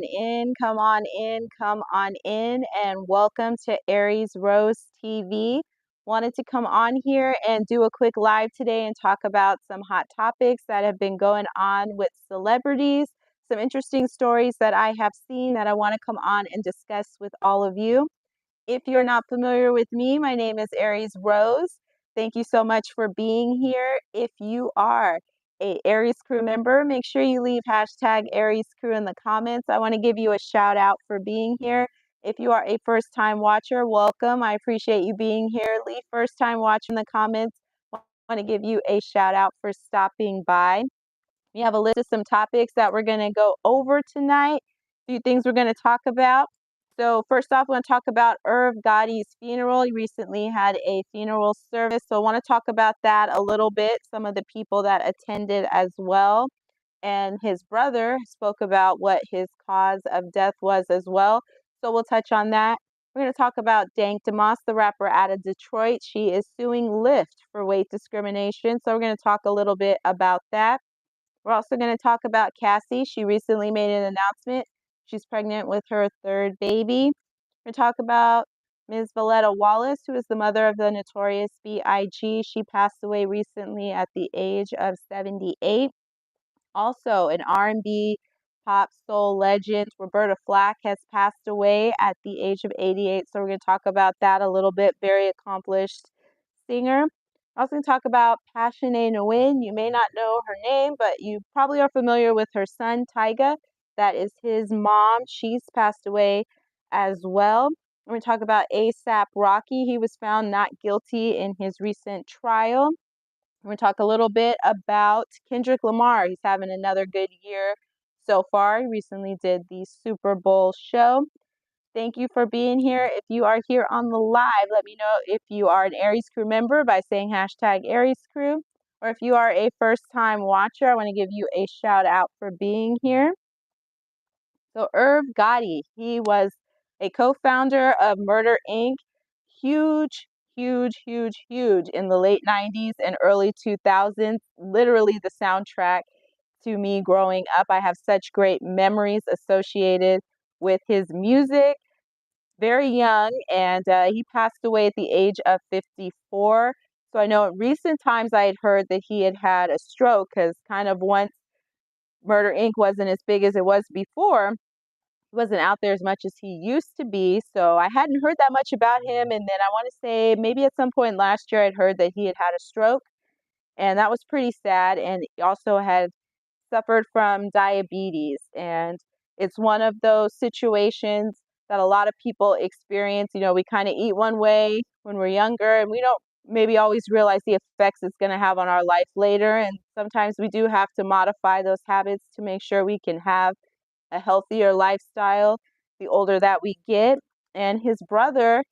come on in, come on in, and welcome to Aries Rose TV. Wanted to come on here and do a quick live today and talk about some hot topics that have been going on with celebrities, some interesting stories that I have seen that I want to come on and discuss with all of you. If you're not familiar with me, my name is Aries Rose. Thank you so much for being here. If you are a Aries crew member, make sure you leave hashtag Aries crew in the comments. I want to give you a shout out for being here. If you are a first time watcher, welcome. I appreciate you being here. Leave first time watch in the comments. I want to give you a shout out for stopping by. We have a list of some topics that we're going to go over tonight, a few things we're going to talk about. So first off, I want to talk about Irv Gotti's funeral. He recently had a funeral service, so I want to talk about that a little bit, some of the people that attended as well. And his brother spoke about what his cause of death was as well, so we'll touch on that. We're going to talk about Dank DeMoss, the rapper out of Detroit. She is suing Lyft for weight discrimination, so we're going to talk a little bit about that. We're also going to talk about Cassie. She recently made an announcement. She's pregnant with her third baby. We're going to talk about Ms. Voletta Wallace, who is the mother of the Notorious B.I.G. She passed away recently at the age of 78. Also, an R&B pop soul legend, Roberta Flack, has passed away at the age of 88. So we're going to talk about that a little bit. Very accomplished singer. I was going to talk about Passionate Nguyen. You may not know her name, but you probably are familiar with her son, Tyga. That is his mom. She's passed away as well. We're going to talk about A$AP Rocky. He was found not guilty in his recent trial. We're going to talk a little bit about Kendrick Lamar. He's having another good year so far. He recently did the Super Bowl show. Thank you for being here. If you are here on the live, let me know if you are an Aries crew member by saying hashtag Aries crew. Or if you are a first time watcher, I want to give you a shout out for being here. So Irv Gotti, he was a co-founder of Murder Inc. Huge, huge, huge, huge in the late 90s and early 2000s. Literally the soundtrack to me growing up. I have such great memories associated with his music. Very young, and he passed away at the age of 54. So I know in recent times I had heard that he had had a stroke because kind of once Murder Inc. wasn't as big as it was before, he wasn't out there as much as he used to be. So I hadn't heard that much about him. And then I want to say maybe at some point last year I'd heard that he had had a stroke, and that was pretty sad. And he also had suffered from diabetes. And it's one of those situations that a lot of people experience. You know, we kind of eat one way when we're younger, and we don't maybe always realize the effects it's going to have on our life later. And sometimes we do have to modify those habits to make sure we can have a healthier lifestyle the older that we get. And his brother,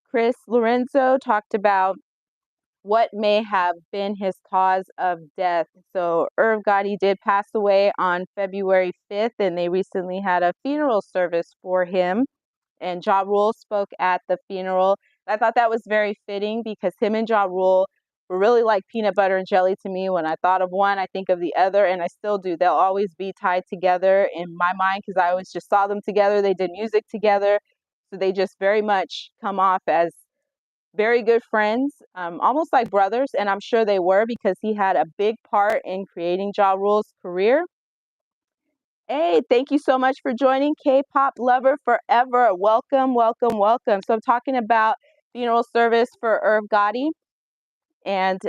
Chris Lorenzo, talked about what may have been his cause of death. So Irv Gotti did pass away on February 5th, and they recently had a funeral service for him. And Ja Rule spoke at the funeral. I thought that was very fitting because him and Ja Rule were really like peanut butter and jelly to me. When I thought of one, I think of the other, and I still do. They'll always be tied together in my mind because I always just saw them together. They did music together. So they just very much come off as very good friends, almost like brothers, and I'm sure they were because he had a big part in creating Ja Rule's career. Hey, thank you so much for joining K-Pop Lover Forever. Welcome, welcome, welcome. So I'm talking about funeral service for Irv Gotti, and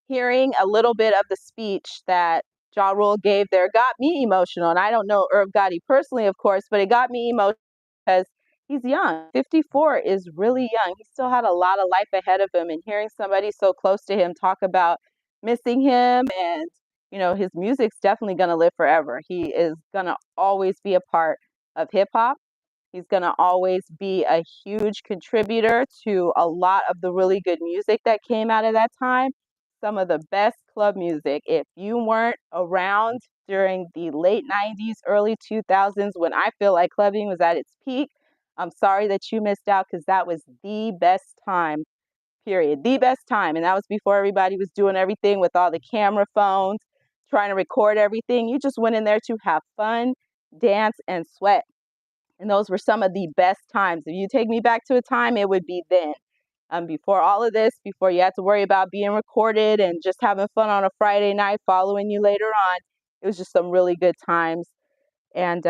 hearing a little bit of the speech that Ja Rule gave there got me emotional. And I don't know Irv Gotti personally, of course, but it got me emotional because he's young. 54 is really young. He still had a lot of life ahead of him. And hearing somebody so close to him talk about missing him, and you know, his music's definitely going to live forever. He is going to always be a part of hip hop. He's going to always be a huge contributor to a lot of the really good music that came out of that time. Some of the best club music. If you weren't around during the late 90s, early 2000s, when I feel like clubbing was at its peak, I'm sorry that you missed out because that was the best time, period. The best time. And that was before everybody was doing everything with all the camera phones, trying to record everything. You just went in there to have fun dance, and sweat. And those were some of the best times. If you take me back to a time, it would be then. Before all of this, before you had to worry about being recorded and just having fun on a Friday night following you later on, it was just some really good times. And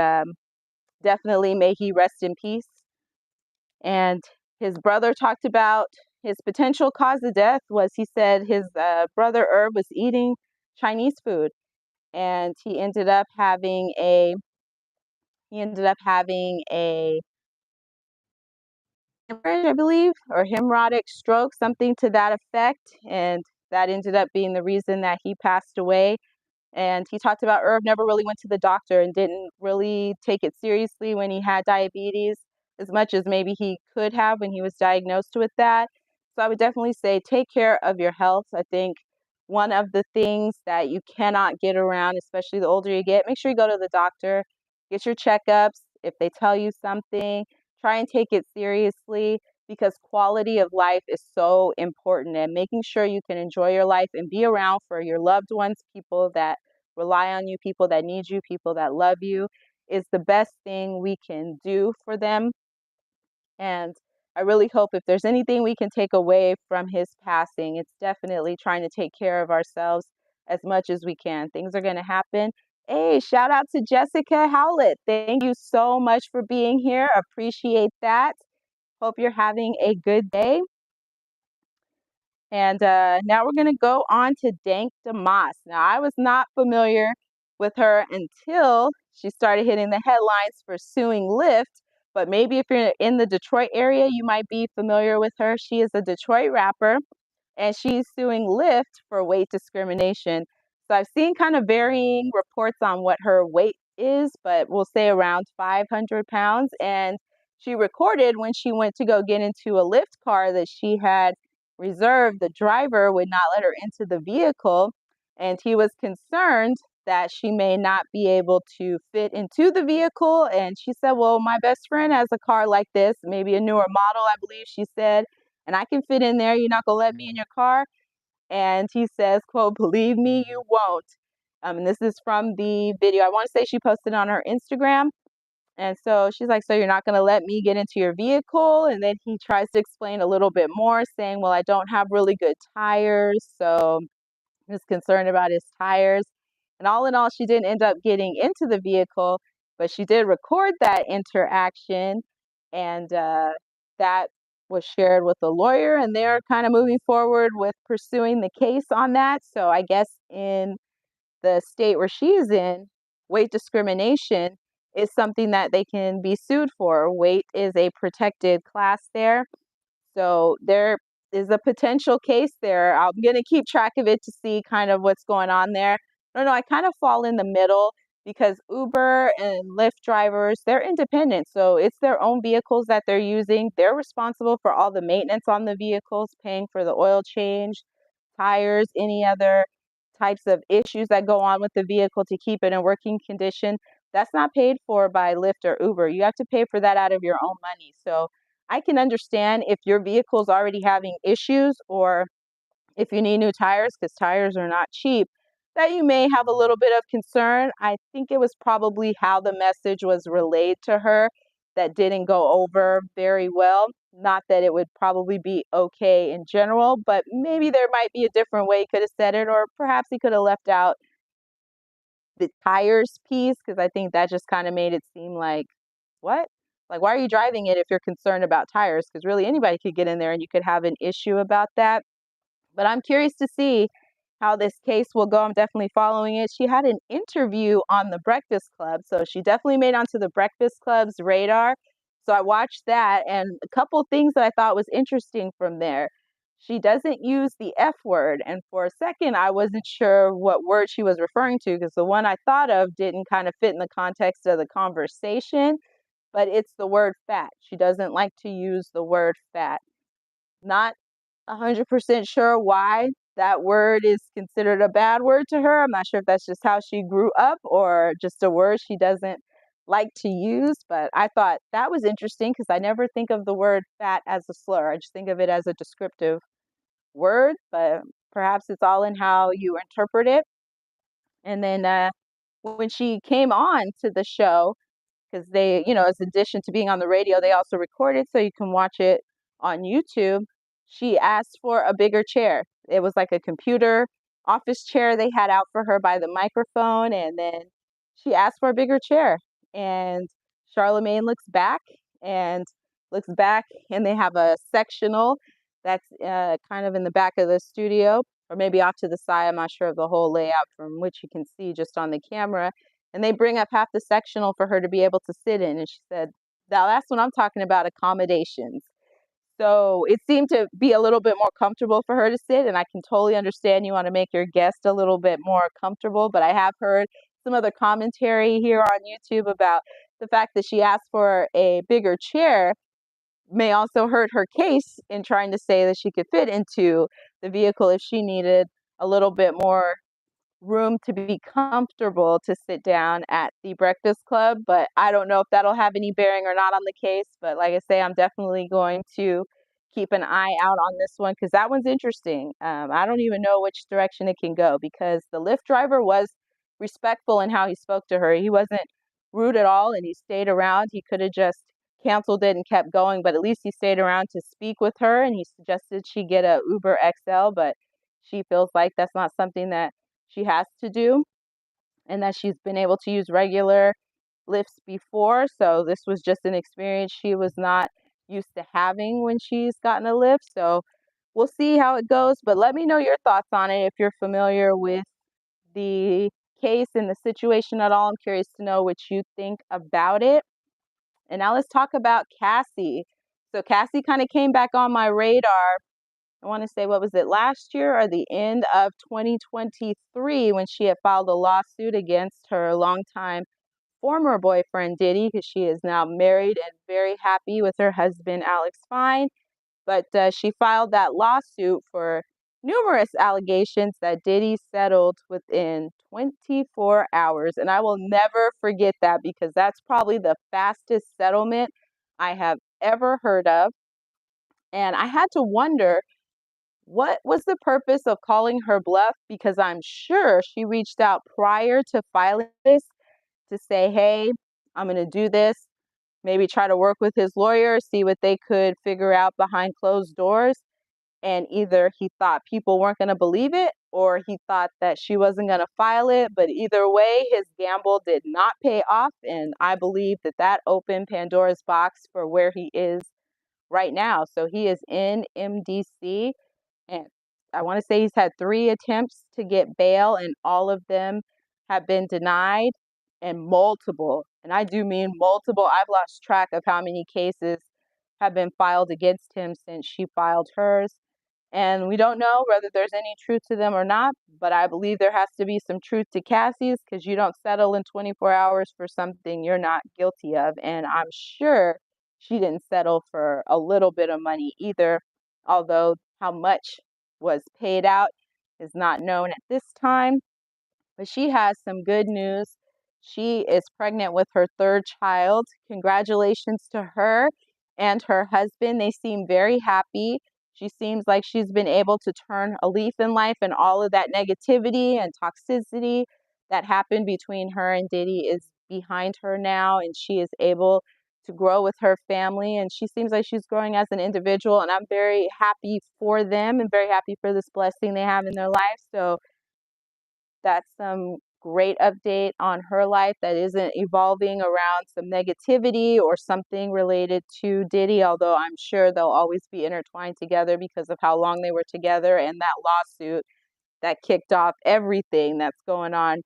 definitely may he rest in peace. And his brother talked about his potential cause of death was he said his brother Herb was eating Chinese food, and he ended up having a hemorrhage, I believe, or hemorrhagic stroke, something to that effect, and that ended up being the reason that he passed away. And he talked about Irv never really went to the doctor and didn't really take it seriously when he had diabetes as much as maybe he could have when he was diagnosed with that. So I would definitely say take care of your health. I think one of the things that you cannot get around, especially the older you get, make sure you go to the doctor, get your checkups. If they tell you something, try and take it seriously because quality of life is so important, and making sure you can enjoy your life and be around for your loved ones, people that rely on you, people that need you, people that love you, is the best thing we can do for them. And I really hope if there's anything we can take away from his passing, it's definitely trying to take care of ourselves as much as we can. Things are going to happen. Hey, shout out to Jessica Howlett. Thank you so much for being here. Appreciate that. Hope you're having a good day. And now we're going to go on to Dank DeMoss. Now, I was not familiar with her until she started hitting the headlines for suing Lyft. But maybe if you're in the Detroit area, you might be familiar with her. She is a Detroit rapper, and she's suing Lyft for weight discrimination. So I've seen kind of varying reports on what her weight is, but we'll say around 500 pounds. And she recorded when she went to go get into a Lyft car that she had reserved. The driver would not let her into the vehicle, and he was concerned that she may not be able to fit into the vehicle. And she said, well, my best friend has a car like this, maybe a newer model, I believe she said, and I can fit in there. You're not going to let me in your car? And he says, quote, believe me, you won't. And this is from the video. I want to say she posted on her Instagram. And so she's like, so you're not going to let me get into your vehicle? And then he tries to explain a little bit more, saying, well, I don't have really good tires. So he was concerned about his tires. And all in all, she didn't end up getting into the vehicle, but she did record that interaction. And that was shared with the lawyer, and they're kind of moving forward with pursuing the case on that. So I guess in the state where she's in, weight discrimination is something that they can be sued for. Weight is a protected class there. So there is a potential case there. I'm going to keep track of it to see kind of what's going on there. I don't know. I kind of fall in the middle because Uber and Lyft drivers, they're independent. So it's their own vehicles that they're using. They're responsible for all the maintenance on the vehicles, paying for the oil change, tires, any other types of issues that go on with the vehicle to keep it in working condition. That's not paid for by Lyft or Uber. You have to pay for that out of your own money. So I can understand if your vehicle is already having issues, or if you need new tires, because tires are not cheap, that you may have a little bit of concern. I think it was probably how the message was relayed to her that didn't go over very well. Not that it would probably be okay in general, but maybe there might be a different way he could have said it, or perhaps he could have left out the tires piece, because I think that just kind of made it seem like, what? Like, why are you driving it if you're concerned about tires? Because really anybody could get in there and you could have an issue about that. But I'm curious to see how this case will go. I'm definitely following it. She had an interview on The Breakfast Club, so she definitely made onto The Breakfast Club's radar. So I watched that, and a couple things that I thought was interesting from there. She doesn't use the F word, and for a second I wasn't sure what word she was referring to, because the one I thought of didn't kind of fit in the context of the conversation, but it's the word fat. She doesn't like to use the word fat. Not 100% sure why that word is considered a bad word to her. I'm not sure if that's just how she grew up or just a word she doesn't like to use, but I thought that was interesting because I never think of the word fat as a slur. I just think of it as a descriptive word, but perhaps it's all in how you interpret it. And then when she came on to the show, because they, as addition to being on the radio, they also record it so you can watch it on YouTube. She asked for a bigger chair. It was like a computer office chair they had out for her by the microphone, and then she asked for a bigger chair. And Charlemagne and looks back, and they have a sectional that's kind of in the back of the studio, or maybe off to the side. I'm not sure of the whole layout from which you can see just on the camera, and they bring up half the sectional for her to be able to sit in. And she said, now that's what I'm talking about, accommodations. So it seemed to be a little bit more comfortable for her to sit. And I can totally understand you want to make your guest a little bit more comfortable. But I have heard some other commentary here on YouTube about the fact that she asked for a bigger chair may also hurt her case in trying to say that she could fit into the vehicle if she needed a little bit more room to be comfortable to sit down at the Breakfast Club. But I don't know if that'll have any bearing or not on the case. But like I say, I'm definitely going to keep an eye out on this one because that one's interesting. I don't even know which direction it can go because the Lyft driver was respectful in how he spoke to her. He wasn't rude at all, and he stayed around. He could have just canceled it and kept going, but at least he stayed around to speak with her, and he suggested she get a Uber XL, but she feels like that's not something that she has to do, and that she's been able to use regular lifts before. So this was just an experience she was not used to having when she's gotten a lift. So we'll see how it goes. But let me know your thoughts on it if you're familiar with the case and the situation at all. I'm curious to know what you think about it. And now let's talk about Cassie. So Cassie kind of came back on my radar. I want to say, what was it, last year or the end of 2023 when she had filed a lawsuit against her longtime former boyfriend, Diddy, because she is now married and very happy with her husband, Alex Fine. But she filed that lawsuit for numerous allegations that Diddy settled within 24 hours. And I will never forget that because that's probably the fastest settlement I have ever heard of. And I had to wonder, what was the purpose of calling her bluff? Because I'm sure she reached out prior to filing this to say, hey, I'm going to do this. Maybe try to work with his lawyer, see what they could figure out behind closed doors. And either he thought people weren't going to believe it or he thought that she wasn't going to file it. But either way, his gamble did not pay off. And I believe that that opened Pandora's box for where he is right now. So he is in MDC, and I want to say he's had 3 attempts to get bail, and all of them have been denied, and multiple, and I do mean multiple. I've lost track of how many cases have been filed against him since she filed hers. And we don't know whether there's any truth to them or not, but I believe there has to be some truth to Cassie's because you don't settle in 24 hours for something you're not guilty of. And I'm sure she didn't settle for a little bit of money either, although how much was paid out is not known at this time. But she has some good news. She is pregnant with her 3rd child. Congratulations to her and her husband. They seem very happy. She seems like she's been able to turn a leaf in life, and all of that negativity and toxicity that happened between her and Diddy is behind her now, and she is able to grow with her family. And she seems like she's growing as an individual, and I'm very happy for them and very happy for this blessing they have in their life. So that's some great update on her life that isn't evolving around some negativity or something related to Diddy, although I'm sure they'll always be intertwined together because of how long they were together and that lawsuit that kicked off everything that's going on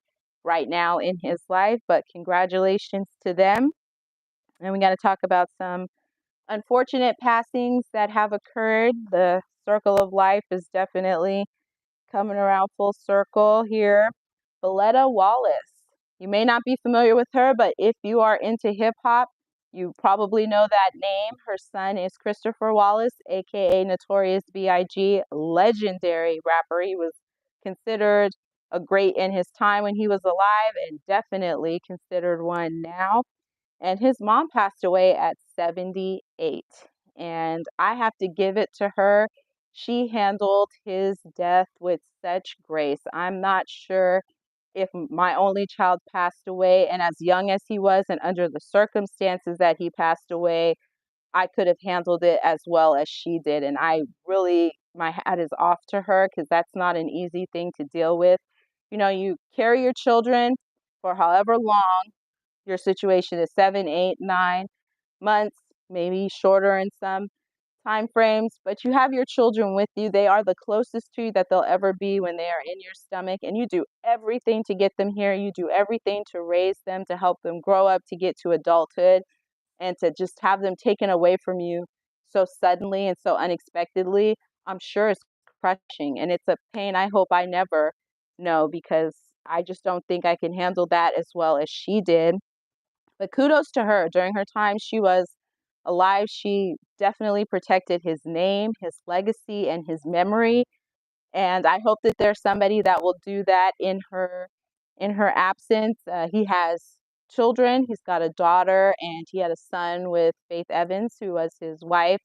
right now in his life. But congratulations to them. And we got to talk about some unfortunate passings that have occurred. The circle of life is definitely coming around full circle here. Voletta Wallace. You may not be familiar with her, but if you are into hip hop, you probably know that name. Her son is Christopher Wallace, aka Notorious B.I.G., legendary rapper. He was considered a great in his time when he was alive and definitely considered one now. And his mom passed away at 78. And I have to give it to her. She handled his death with such grace. I'm not sure if my only child passed away, and as young as he was and under the circumstances that he passed away, I could have handled it as well as she did. And I really, my hat is off to her because that's not an easy thing to deal with. You know, you carry your children for however long your situation is 7, 8, 9 months, maybe shorter in some time frames, but you have your children with you. They are the closest to you that they'll ever be when they are in your stomach, and you do everything to get them here. You do everything to raise them, to help them grow up, to get to adulthood, and to just have them taken away from you so suddenly and so unexpectedly. I'm sure it's crushing, and it's a pain I hope I never know because I just don't think I can handle that as well as she did. But kudos to her. During her time she was alive, she definitely protected his name, his legacy, and his memory. And I hope that there's somebody that will do that in her absence. He has children. He's got a daughter, and he had a son with Faith Evans, who was his wife.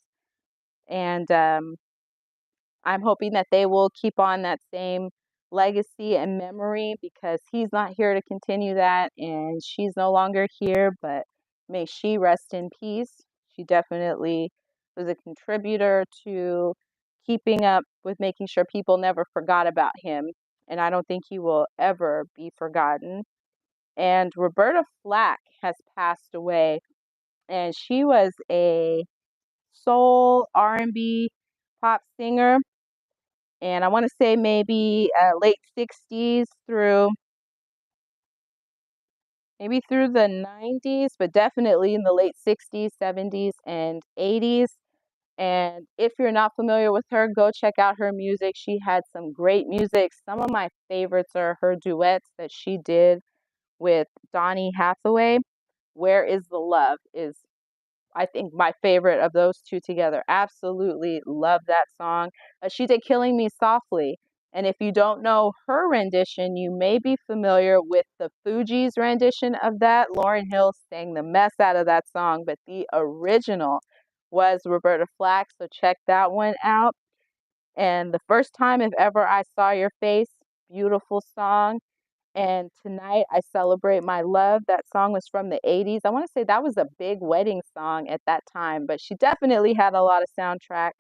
And I'm hoping that they will keep on that same legacy and memory because he's not here to continue that and she's no longer here, but may she rest in peace. She definitely was a contributor to keeping up with making sure people never forgot about him. And I don't think he will ever be forgotten. And Roberta Flack has passed away, and she was a soul R&B pop singer, and I want to say maybe late 60s through maybe through the 90s, but definitely in the late 60s, 70s, and 80s. And if you're not familiar with her, go check out her music. She had some great music. Some of my favorites are her duets that she did with Donny Hathaway. Where is the Love is, I think, my favorite of those two together. Absolutely love that song. She did Killing Me Softly. And if you don't know her rendition, you may be familiar with the Fugees' rendition of that. Lauryn Hill sang the mess out of that song, but the original was Roberta Flack. So check that one out. And The First Time If Ever I Saw Your Face, beautiful song. And Tonight I Celebrate My Love. That song was from the 80s. I want to say that was a big wedding song at that time, but she definitely had a lot of soundtrack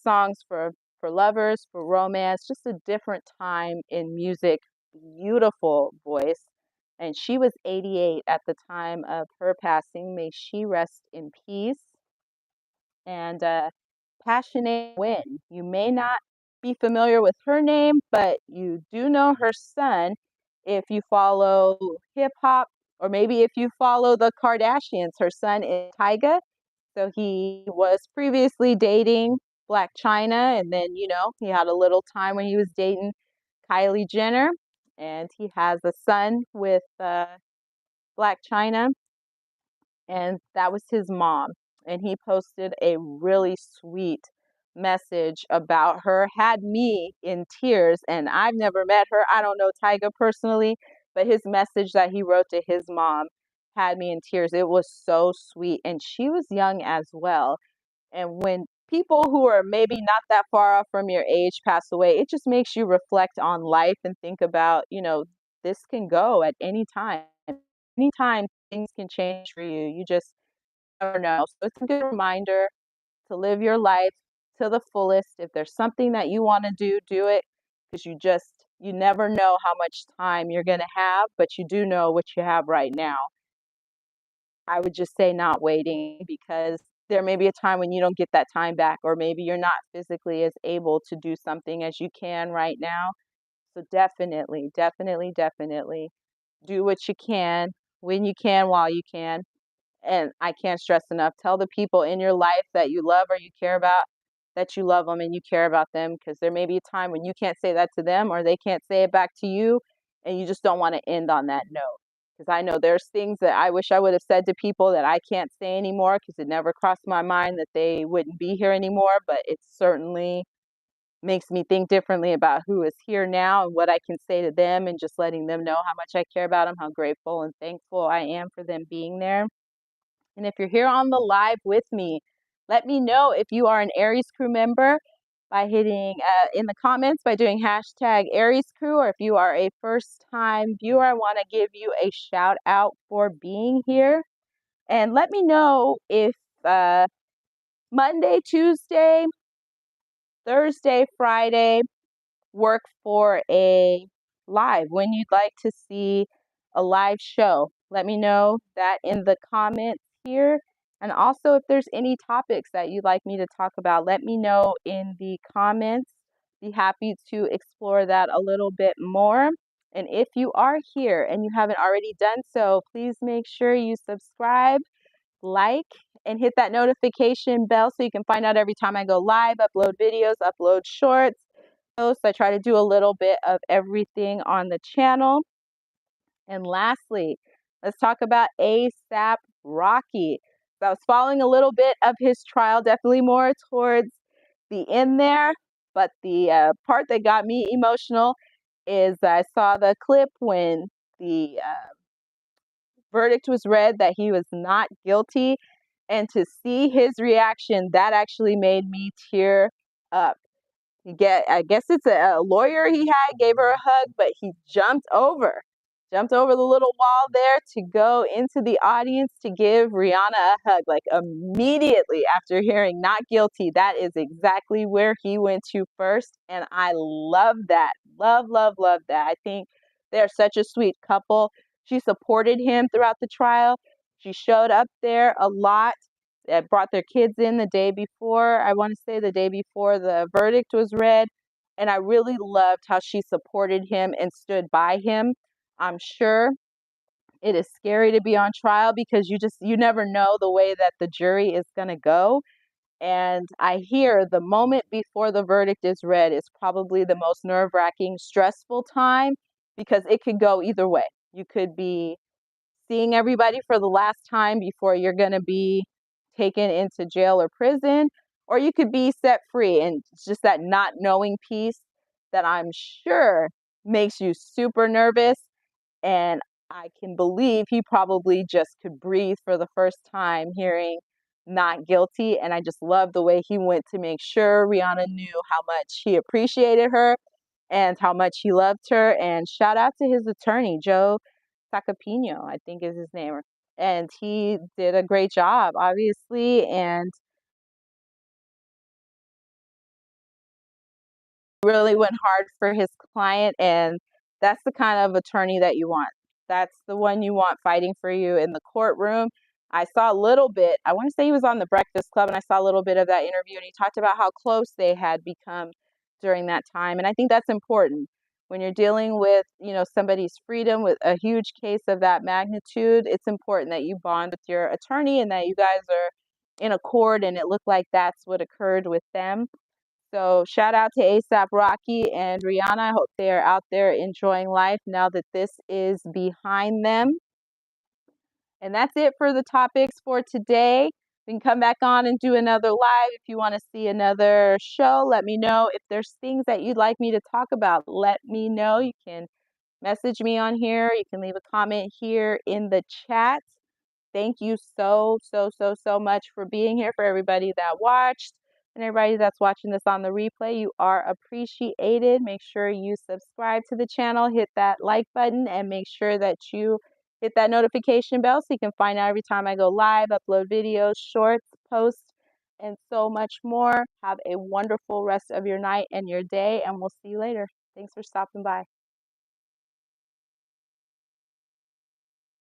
songs for lovers, for romance, just a different time in music. Beautiful voice. And she was 88 at the time of her passing. May she rest in peace. And Passionate Win. You may not be familiar with her name, but you do know her son if you follow hip hop, or maybe if you follow the Kardashians. Her son is Tyga. So he was previously dating Black China, and then, you know, he had a little time when he was dating Kylie Jenner, and he has a son with Black China, and that was his mom. And he posted a really sweet message about her, had me in tears. And I've never met her. I don't know Tyga personally, but his message that he wrote to his mom had me in tears. It was so sweet. And she was young as well. And when people who are maybe not that far off from your age pass away, it just makes you reflect on life and think about, you know, this can go at any time. Anytime things can change for you. You just never know. So it's a good reminder to live your life to the fullest. If there's something that you want to do, do it because you never know how much time you're going to have, but you do know what you have right now. I would just say not waiting because there may be a time when you don't get that time back, or maybe you're not physically as able to do something as you can right now. So definitely, definitely, definitely do what you can when you can while you can. And I can't stress enough, tell the people in your life that you love or you care about that you love them and you care about them, because there may be a time when you can't say that to them or they can't say it back to you, and you just don't want to end on that note. Because I know there's things that I wish I would have said to people that I can't say anymore because it never crossed my mind that they wouldn't be here anymore, but it certainly makes me think differently about who is here now and what I can say to them, and just letting them know how much I care about them, how grateful and thankful I am for them being there. And if you're here on the live with me, let me know if you are an Aries crew member. by hitting in the comments by doing hashtag Aries Crew, or if you are a first-time viewer, I want to give you a shout out for being here. And let me know if Monday, Tuesday, Thursday, Friday work for a live, when you'd like to see a live show. Let me know that in the comments here. And also, if there's any topics that you'd like me to talk about, let me know in the comments. Be happy to explore that a little bit more. And if you are here and you haven't already done so, please make sure you subscribe, like, and hit that notification bell so you can find out every time I go live, upload videos, upload shorts. So I try to do a little bit of everything on the channel. And lastly, let's talk about A$AP Rocky. So I was following a little bit of his trial, definitely more towards the end there. But the part that got me emotional is I saw the clip when the verdict was read that he was not guilty. And to see his reaction, that actually made me tear up. I guess it's a lawyer he had, gave her a hug, but he jumped over the little wall there to go into the audience to give Rihanna a hug, like immediately after hearing not guilty. That is exactly where he went to first. And I love that. Love, love, love that. I think they're such a sweet couple. She supported him throughout the trial. She showed up there a lot. Brought their kids in the day before, I want to say the day before the verdict was read. And I really loved how she supported him and stood by him. I'm sure it is scary to be on trial because you never know the way that the jury is going to go. And I hear the moment before the verdict is read is probably the most nerve-wracking, stressful time because it could go either way. You could be seeing everybody for the last time before you're going to be taken into jail or prison, or you could be set free. And it's just that not knowing piece that I'm sure makes you super nervous. And I can believe he probably just could breathe for the first time hearing not guilty. And I just love the way he went to make sure Rihanna knew how much he appreciated her and how much he loved her. And shout out to his attorney, Joe Sacapino, I think is his name. And he did a great job, obviously, and really went hard for his client. And that's the kind of attorney that you want. That's the one you want fighting for you in the courtroom. I saw a little bit, I want to say he was on the Breakfast Club, and I saw a little bit of that interview, and he talked about how close they had become during that time. And I think that's important when you're dealing with, somebody's freedom with a huge case of that magnitude. It's important that you bond with your attorney and that you guys are in accord, and it looked like that's what occurred with them. So shout out to A$AP Rocky and Rihanna. I hope they are out there enjoying life now that this is behind them. And that's it for the topics for today. We can come back on and do another live. If you want to see another show, let me know. If there's things that you'd like me to talk about, let me know. You can message me on here. You can leave a comment here in the chat. Thank you so, so, so, so much for being here. For everybody that watched and everybody that's watching this on the replay, you are appreciated. Make sure you subscribe to the channel, hit that like button, and make sure that you hit that notification bell so you can find out every time I go live, upload videos, shorts, posts, and so much more. Have a wonderful rest of your night and your day, and we'll see you later. Thanks for stopping by.